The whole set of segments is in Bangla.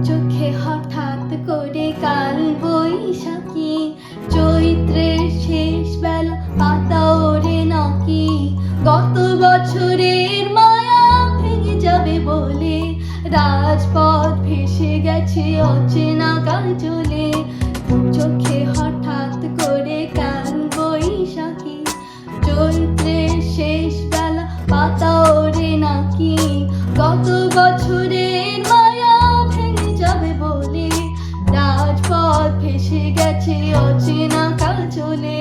চোখে হঠাৎ করে কাল বৈশাখী, চৈত্রের শেষ বেলা পাতা ওরে নাকি, গত বছরের মায়া ভেঙে যাবে বলে রাজপথ ভেসে গেছে অচেনা কাজলে। চোখে হঠাৎ করে কাল বৈশাখী, চৈত্রের শেষ বেলা পাতা ওরে নাকি, গত বছরের মায়া ভেঙে যাবে বলে রাজপথ ভেসে গেছে অচেনা কাজলে।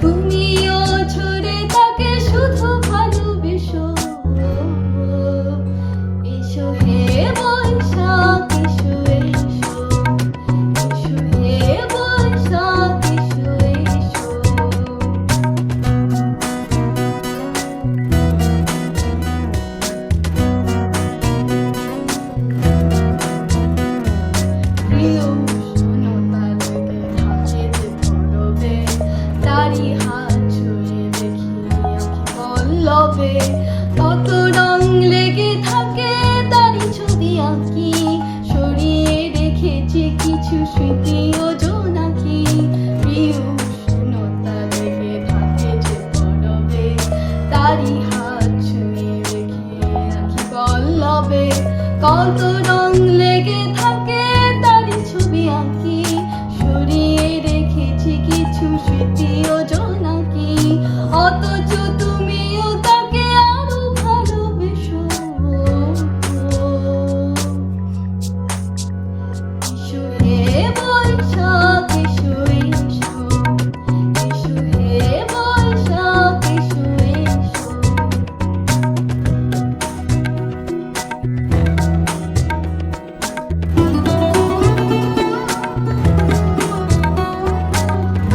তুমিও ছুড়ে তাকে শুধু ভালোবেসো, এসো হে বৈশাখ এসো এসো, এসো হে বৈশাখ এসো এসো। প্রিয় উষ্ণতা লেগে থাকে যে পরবে, তারই হাত ছুঁয়ে দেখি আঁখি পল্লবে, কত রং লেগে থাকে তারই ছবি আঁকি, সরিয়ে রেখেছি কিছু স্মৃতি ও জোনাকি। প্রিয় উষ্ণতা লেগে থাকে যে পরবে, তারই হাত ছুঁয়ে দেখি আঁখি পল্লবে, কত রং লেগে থাকে তারই ছবি আঁকি, সরিয়ে রেখেছি কিছু স্মৃতি ও জোনাকি। অথচ তুমিও তাকে আরো ভালোবেসো, এসো হে বৈশাখ এসো এসো, এসো হে বৈশাখ এসো এসো।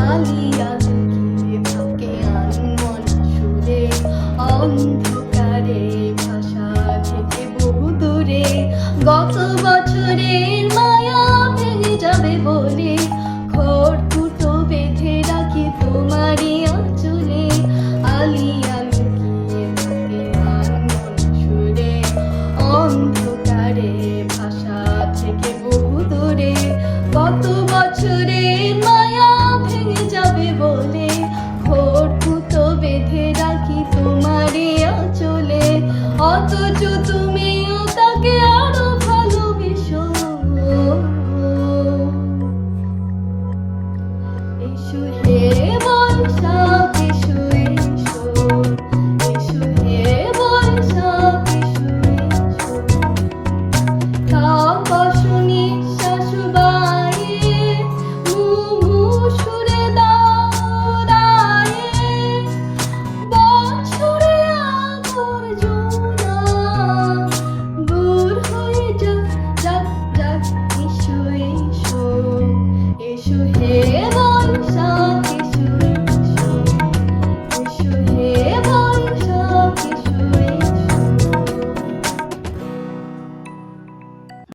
আলিয়া লুকিয়ে থাকে আনমনা সুরে, অন্ধকারে ভাষা থেকে বহু দূরে, গত বছরের মায়া ভেঙে যাবে বলে